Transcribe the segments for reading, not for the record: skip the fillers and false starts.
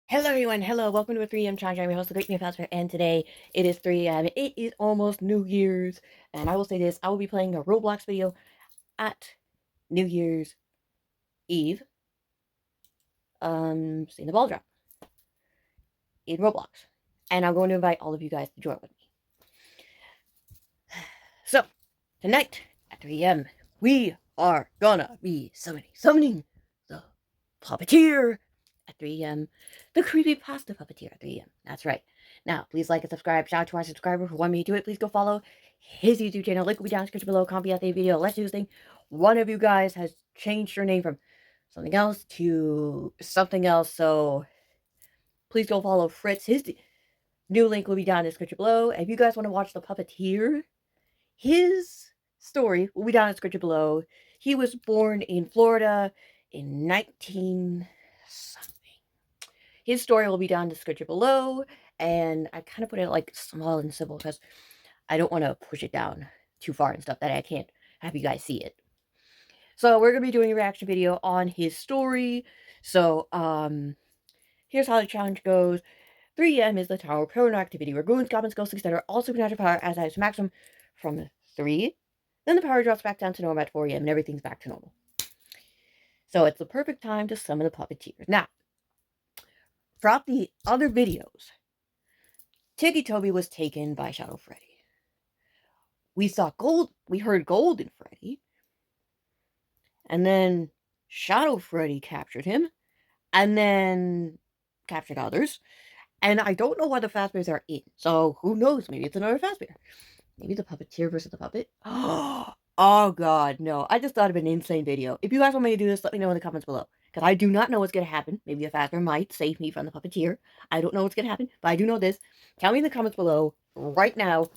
Hello everyone, hello, welcome to a 3am challenge. I'm your host, the Creepypasta Puppeteer, and today it is 3am. It is almost New Year's, and I will say this, I will be playing a Roblox video at New Year's Eve, seeing the ball drop in Roblox, and I'm going to invite all of you guys to join with me. So, tonight at 3am, we are gonna be summoning the Puppeteer at 3am, the Creepypasta Puppeteer at 3am. That's right. Now, please like and subscribe. Shout out to our subscriber who wanted me to do it. Please go follow his YouTube channel. Link will be down in the description below. Copy out the video. Let's do this thing. One of you guys has changed your name from something else to something else, so please go follow Fritz. His new link will be down in the description below. If you guys want to watch the Puppeteer, his story will be down in the description below. He was born in Florida in 19 something. His story will be down in the description below, and I kind of put it like small and simple because I don't want to push it down too far and stuff that I can't have you guys see it. So we're going to be doing a reaction video on his story. So, here's how the challenge goes. 3M is the tower paranormal activity where goons, goblins, ghosts, etc. all supernatural power as at its maximum from 3. Then the power drops back down to normal at 4am and everything's back to normal. So it's the perfect time to summon the Puppeteers. Now, throughout the other videos, Tiki Toby was taken by Shadow Freddy. We saw gold. We heard Golden Freddy. And then Shadow Freddy captured him. And then captured others. And I don't know why the Fazbears are in. So who knows? Maybe it's another Fazbear. Maybe the Puppeteer versus the puppet. Oh god, no. I just thought of an insane video. If you guys want me to do this, let me know in the comments below. Because I do not know what's going to happen. Maybe a Fazbear might save me from the Puppeteer. I don't know what's going to happen, but I do know this. Tell me in the comments below, right now,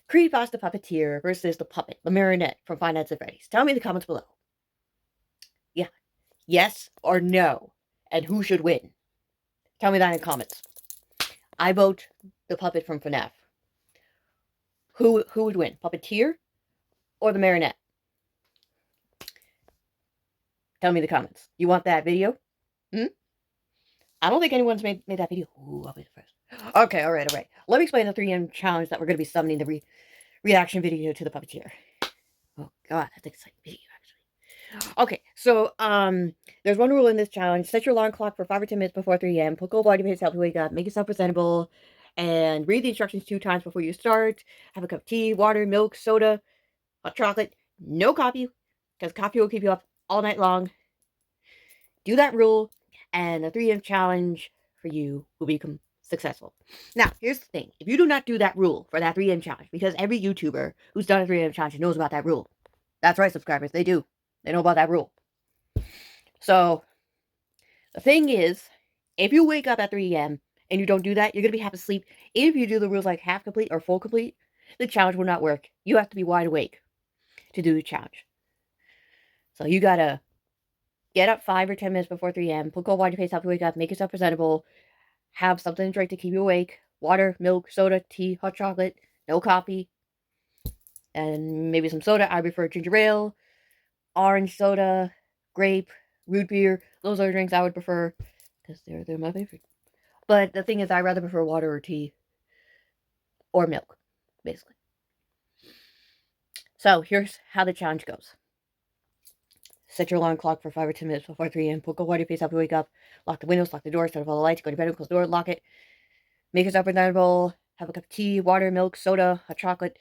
Creepypasta Puppeteer versus the puppet, the marionette from Five Nights at Freddy's. Tell me in the comments below. Yeah. Yes or no? And who should win? Tell me that in the comments. I vote the puppet from Fnaf. Who would win? Puppeteer or the marionette? Tell me in the comments. You want that video? I don't think anyone's made that video. Ooh, I'll be the first. Okay, alright. Let me explain the 3M challenge that we're going to be summoning the reaction video to the Puppeteer. Oh god, that's an exciting video, actually. Okay, so, there's one rule in this challenge. Set your alarm clock for 5 or 10 minutes before 3am. Put cold body paste to help you wake up. Make yourself presentable. And read the instructions 2 times before you start. Have a cup of tea, water, milk, soda, hot chocolate. No coffee, because coffee will keep you up all night long. Do that rule, and the 3M challenge for you will become successful. Now, here's the thing. If you do not do that rule for that 3M challenge, because every YouTuber who's done a 3M challenge knows about that rule. That's right, subscribers. They do. They know about that rule. So, the thing is, if you wake up at 3am and you don't do that, you're going to be half asleep. If you do the rules like half complete or full complete, the challenge will not work. You have to be wide awake to do the challenge. So, you got to get up 5 or 10 minutes before 3am. Put cold water face, help you wake up. Make yourself presentable. Have something to drink to keep you awake. Water, milk, soda, tea, hot chocolate. No coffee. And maybe some soda. I prefer ginger ale, orange soda, grape, root beer. Those are drinks I would prefer because they're my favorite. But the thing is, I rather prefer water or tea or milk, basically. So here's how the challenge goes. Set your alarm clock for 5 or 10 minutes before 3am. Put cold water face, help you wake up. Lock the windows, lock the doors, turn off all the lights, go to bed, close the door, lock it. Make yourself presentable. Have a cup of tea, water, milk, soda, hot chocolate.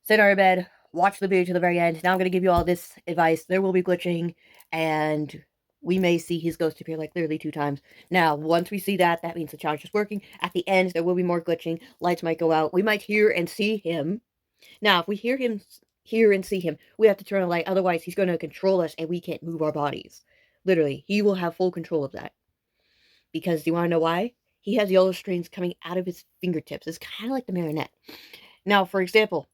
Sit on your bed. Watch the video to the very end. Now I'm going to give you all this advice. There will be glitching, and we may see his ghost appear like literally 2 times. Now, once we see that, that means the challenge is working. At the end, there will be more glitching. Lights might go out. We might hear and see him. Now, if we hear and see him, we have to turn on the light. Otherwise, he's going to control us, and we can't move our bodies. Literally, he will have full control of that. Because, do you want to know why? He has yellow strings coming out of his fingertips. It's kind of like the marionette. Now, for example,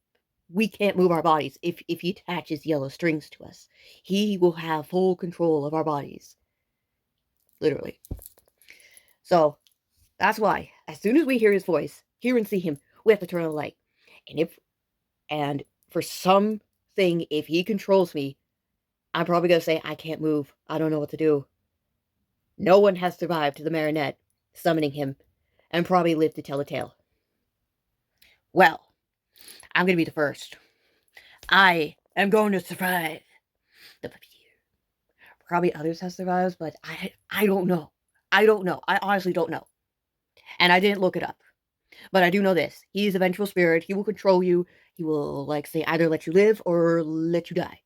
we can't move our bodies if he attaches yellow strings to us. He will have full control of our bodies. Literally. So, that's why, as soon as we hear his voice, hear and see him, we have to turn on the light. And for something, if he controls me, I'm probably going to say, I can't move. I don't know what to do. No one has survived the marionette summoning him and probably lived to tell the tale. Well, I'm going to be the first. I am going to survive the Puppeteer. Probably others have survived, but I don't know. I don't know. I honestly don't know. And I didn't look it up. But I do know this. He is a vengeful spirit. He will control you. He will, like, say, either let you live or let you die.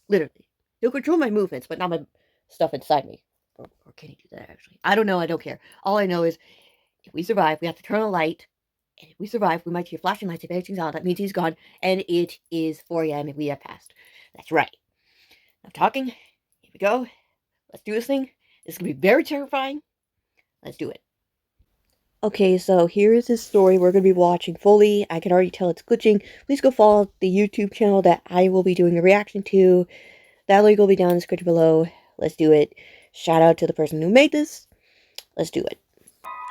Literally. He'll control my movements, but not my stuff inside me. Or can he do that, actually? I don't know. I don't care. All I know is, if we survive, we have to turn on a light. And if we survive, we might see a flashing lights. If everything's on, that means he's gone. And it is 4 a.m. and we have passed. That's right. I'm talking. Here we go. Let's do this thing. This is going to be very terrifying. Let's do it. Okay, so here is this story we're going to be watching fully. I can already tell it's glitching. Please go follow the YouTube channel that I will be doing a reaction to. That link will be down in the description below. Let's do it. Shout out to the person who made this. Let's do it.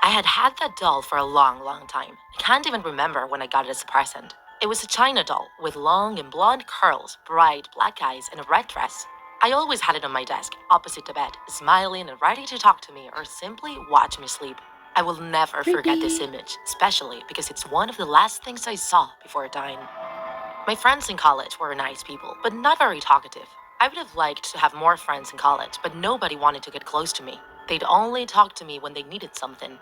I had that doll for a long time. I can't even remember when I got it as a present. It was a China doll with long and blonde curls, bright black eyes, and a red dress. I always had it on my desk, opposite the bed, smiling and ready to talk to me or simply watch me sleep. I will never forget this image, especially because it's one of the last things I saw before dying. My friends in college were nice people, but not very talkative. I would have liked to have more friends in college, but nobody wanted to get close to me. They'd only talk to me when they needed something.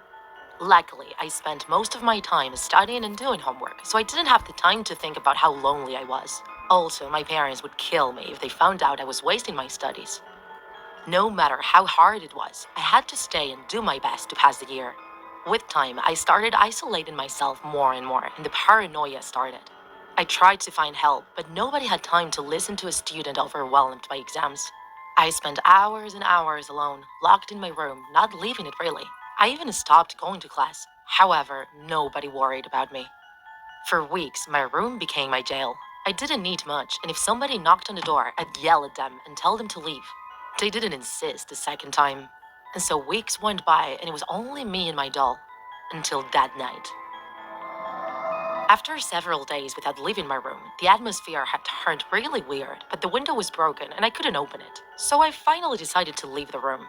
Luckily, I spent most of my time studying and doing homework, so I didn't have the time to think about how lonely I was. Also, my parents would kill me if they found out I was wasting my studies. No matter how hard it was, I had to stay and do my best to pass the year. With time, I started isolating myself more and more, and the paranoia started. I tried to find help, but nobody had time to listen to a student overwhelmed by exams. I spent hours and hours alone, locked in my room, not leaving it really. I even stopped going to class. However, nobody worried about me. For weeks, my room became my jail. I didn't need much, and if somebody knocked on the door, I'd yell at them and tell them to leave. They didn't insist the second time. And so weeks went by, and it was only me and my doll. Until that night. After several days without leaving my room, the atmosphere had turned really weird, but the window was broken and I couldn't open it. So I finally decided to leave the room.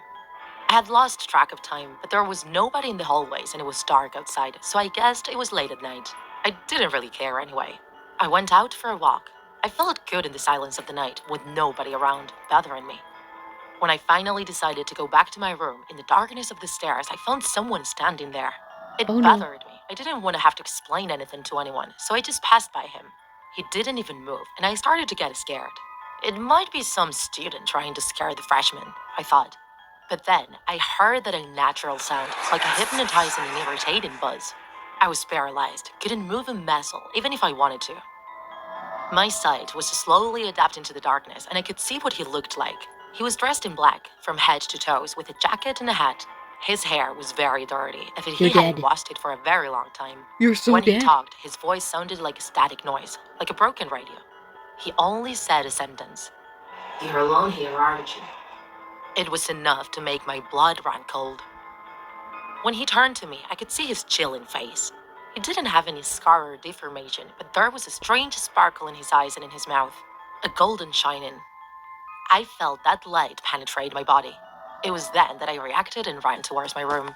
I had lost track of time, but there was nobody in the hallways and it was dark outside, so I guessed it was late at night. I didn't really care anyway. I went out for a walk. I felt good in the silence of the night, with nobody around, bothering me. When I finally decided to go back to my room, in the darkness of the stairs, I found someone standing there. It bothered me. I didn't want to have to explain anything to anyone, so I just passed by him. He didn't even move, and I started to get scared. It might be some student trying to scare the freshmen, I thought. But then, I heard that unnatural sound, like a hypnotizing and irritating buzz. I was paralyzed, couldn't move a muscle, even if I wanted to. My sight was slowly adapting to the darkness, and I could see what he looked like. He was dressed in black, from head to toes, with a jacket and a hat. His hair was very dirty, as if he hadn't washed it for a very long time. You're so When dead. he talked, his voice sounded like a static noise, like a broken radio. He only said a sentence. "You're alone here, aren't you?" It was enough to make my blood run cold. When he turned to me, I could see his chilling face. He didn't have any scar or deformation, but there was a strange sparkle in his eyes and in his mouth, a golden shining. I felt that light penetrate my body. It was then that I reacted and ran towards my room.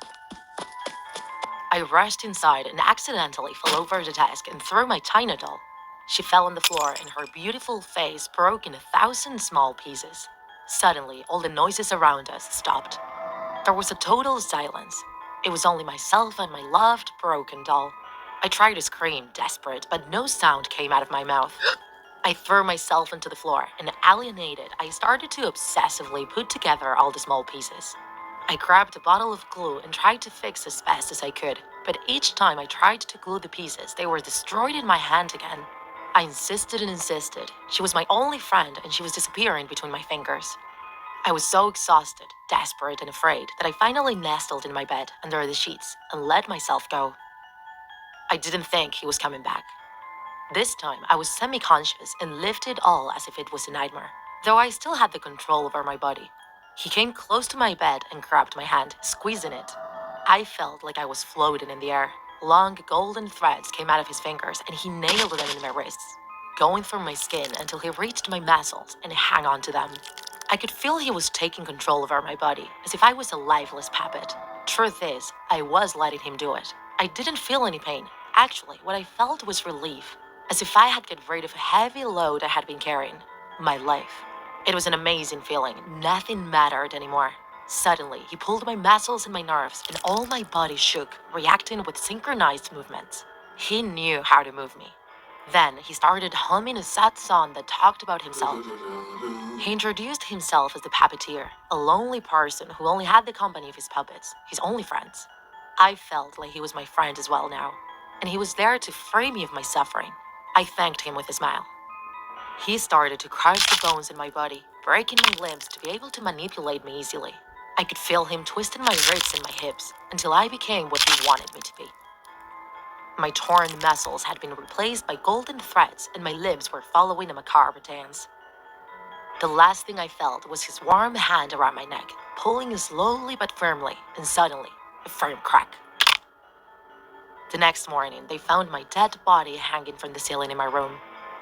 I rushed inside and accidentally fell over the desk and threw my China doll. She fell on the floor and her beautiful face broke in 1,000 small pieces. Suddenly, all the noises around us stopped. There was a total silence. It was only myself and my loved, broken doll. I tried to scream, desperate, but no sound came out of my mouth. I threw myself into the floor, and alienated, I started to obsessively put together all the small pieces. I grabbed a bottle of glue and tried to fix as fast as I could, but each time I tried to glue the pieces, they were destroyed in my hand again. I insisted and insisted. She was my only friend, and she was disappearing between my fingers. I was so exhausted, desperate, and afraid that I finally nestled in my bed under the sheets and let myself go. I didn't think he was coming back. This time, I was semi-conscious and lived it all as if it was a nightmare, though I still had the control over my body. He came close to my bed and grabbed my hand, squeezing it. I felt like I was floating in the air. Long golden threads came out of his fingers, and he nailed them in my wrists. going through my skin until he reached my muscles and hung on to them. I could feel he was taking control over my body, as if I was a lifeless puppet. Truth is, I was letting him do it. I didn't feel any pain. Actually, what I felt was relief, as if I had got rid of a heavy load I had been carrying, my life. It was an amazing feeling. Nothing mattered anymore. Suddenly, he pulled my muscles and my nerves, and all my body shook, reacting with synchronized movements. He knew how to move me. Then he started humming a sad song that talked about himself. He introduced himself as the Puppeteer, a lonely person who only had the company of his puppets, his only friends. I felt like he was my friend as well now, and he was there to free me of my suffering. I thanked him with a smile. He started to crush the bones in my body, breaking my limbs to be able to manipulate me easily. I could feel him twisting my ribs and my hips until I became what he wanted me to be. My torn muscles had been replaced by golden threads, and my limbs were following a macabre dance. The last thing I felt was his warm hand around my neck, pulling slowly but firmly, and suddenly, a firm crack. The next morning, they found my dead body hanging from the ceiling in my room.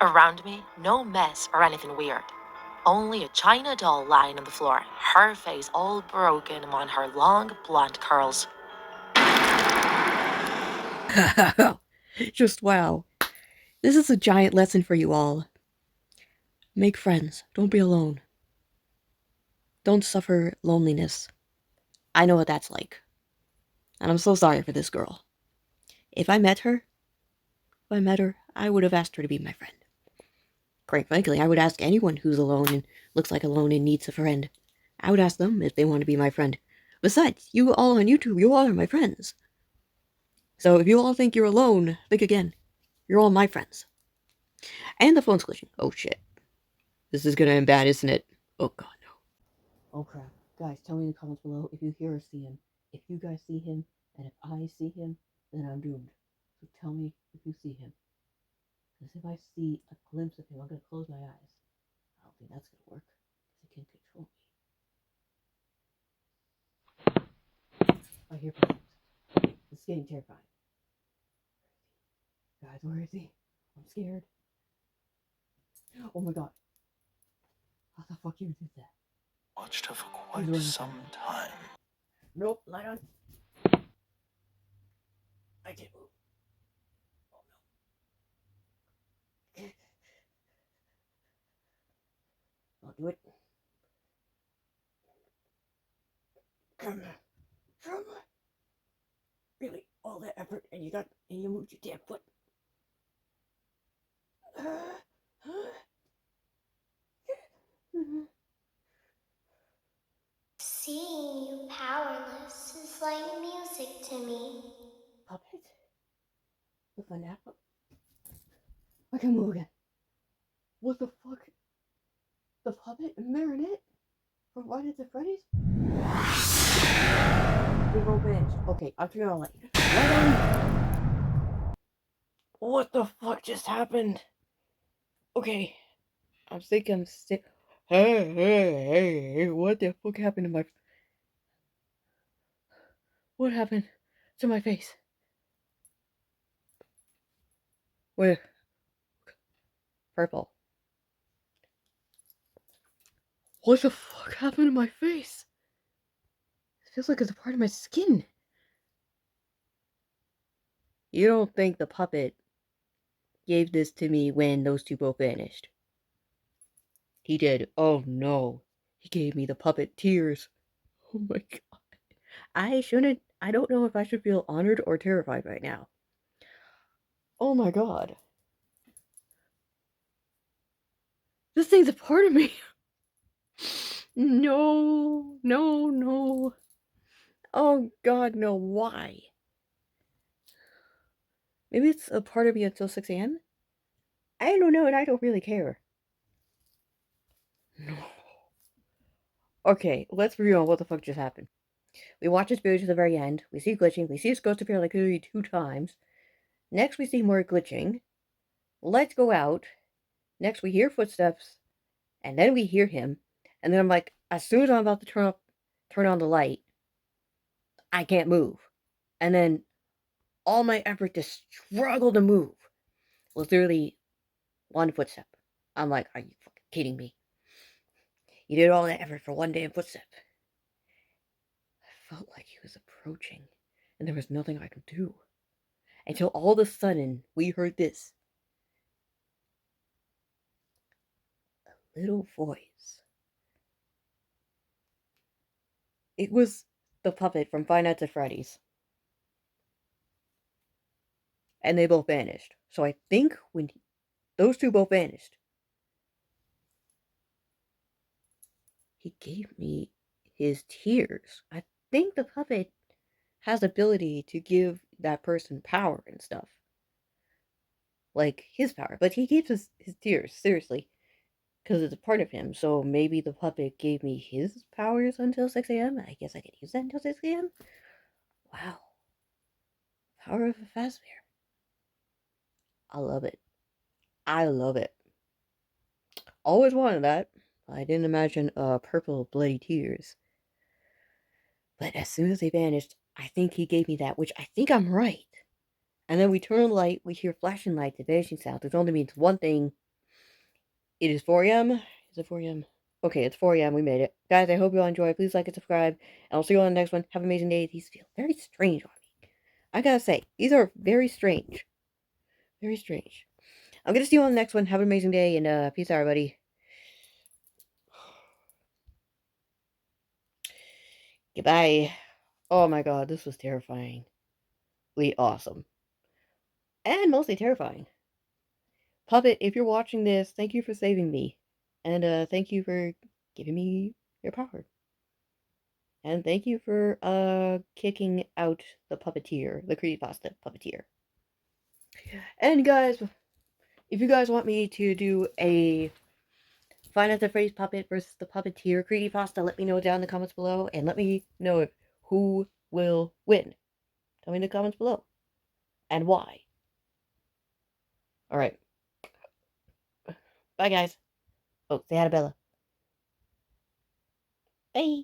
Around me, no mess or anything weird. Only a china doll lying on the floor, her face all broken among her long blonde curls. Just wow. This is a giant lesson for you all. Make friends. Don't be alone. Don't suffer loneliness. I know what that's like. And I'm so sorry for this girl. If I met her, I would have asked her to be my friend. Quite frankly, I would ask anyone who's alone and looks like alone and needs a friend. I would ask them if they want to be my friend. Besides, you all on YouTube, you all are my friends. So if you all think you're alone, think again. You're all my friends. And the phone's glitching. Oh shit. This is gonna end bad, isn't it? Oh god, no. Oh crap. Guys, tell me in the comments below if you hear or see him. If you guys see him, and if I see him, then I'm doomed. So tell me if you see him. Because if I see a glimpse of him, I'm gonna close my eyes. I don't think that's gonna work. Because he can control me. I hear footsteps. It's getting terrifying. Guys, where is he? I'm scared. Oh my god. How the fuck you did that? Watched her for quite some time. Nope, light on. I can't move. Oh no. I'll do it. Come on. Really, all that effort and you moved your damn foot. Seeing you powerless is like music to me. Puppet? The Fnaf? I can move again. What the fuck? The puppet? Marionette? From Friday to Freddy's? Big old bench. Okay, I'm turning on light. Light on! What the fuck just happened? Okay. I'm sick, Hey, what the fuck happened to my... What happened to my face? Wait. Purple. What the fuck happened to my face? It feels like it's a part of my skin. You don't think the puppet gave this to me when those two both vanished? He did. Oh no. He gave me the puppet tears. Oh my god. I don't know if I should feel honored or terrified right now. Oh my god. This thing's a part of me. No. Oh god, no. Why? Maybe it's a part of me until 6 a.m.? I don't know, and I don't really care. No. Okay, let's review on what the fuck just happened. We watch this video to the very end. We see glitching. We see his ghost appear like literally 2 times. Next, we see more glitching. Let's go out. Next, we hear footsteps. And then we hear him. And then I'm like, as soon as I'm about to turn on the light, I can't move. And then all my effort to struggle to move was literally One footstep. I'm like, are you fucking kidding me? You did all that effort for one damn footstep. I felt like he was approaching, and there was nothing I could do. Until all of a sudden, we heard this. A little voice. It was the puppet from Five Nights at Freddy's. And they both vanished. So I think when those two both vanished, he gave me his tears. I think the puppet has ability to give that person power and stuff. Like his power. But he keeps his tears, seriously. Because it's a part of him. So maybe the puppet gave me his powers until 6 a.m. I guess I could use that until 6 a.m. Wow. Power of a Fazbear. I love it. I love it. Always wanted that. I didn't imagine purple bloody tears. But as soon as they vanished, I think he gave me that, which I think I'm right. And then we turn on the light, we hear flashing lights, the vanishing sound, which only means one thing. It is 4 a.m. Is it 4 a.m.? Okay, it's 4 a.m. We made it. Guys, I hope you all enjoy. Please like and subscribe. And I'll see you on the next one. Have an amazing day. These feel very strange on me. I gotta say, these are very strange. Very strange. I'm gonna see you on the next one. Have an amazing day, and peace out, everybody. Goodbye. Oh my god, this was terrifyingly awesome. And mostly terrifying. Puppet, if you're watching this, thank you for saving me. And thank you for giving me your power. And thank you for kicking out the puppeteer, the creepypasta puppeteer. And guys, if you guys want me to do a Find Out the Phrase Puppet versus the Puppeteer creepypasta, let me know down in the comments below, and let me know who will win. Tell me in the comments below. And why. Alright. Bye, guys. Oh, say hi to Bella. Bye.